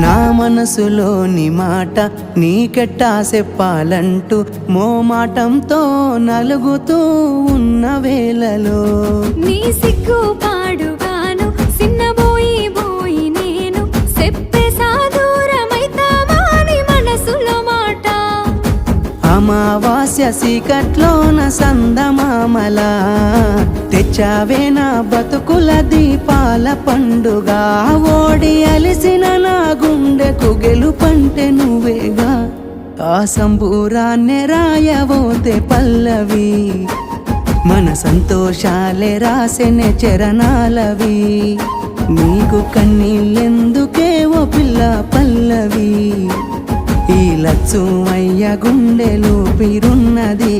నా మనసులోని మాట నీకెట్టా చెప్పాలంటూ మోమాటంతో నలుగుతూ ఉన్న వేళలో నీ సిగ్గు పాడుగాను సిన్నబోయి బోయి నేను చెప్పేసా దూరమైతామాని మనసులో మాట అమావాస్య సీకట్లోన సందమామలా తెచ్చావే నా బతుకుల దీపాల పండుగ ఓడి అలిసిన నా గుండెకు గెలుపంటే నువ్వేగా ఆ సంబూరాన్నే రాయవోతే పల్లవి మన సంతోషాలే రాసెనే చరణాలవి నీకు కన్నీళ్ళెందుకే ఓ పిల్ల పల్లవి ఈ లచ్చుమయ్య గుండెలో పిరున్నది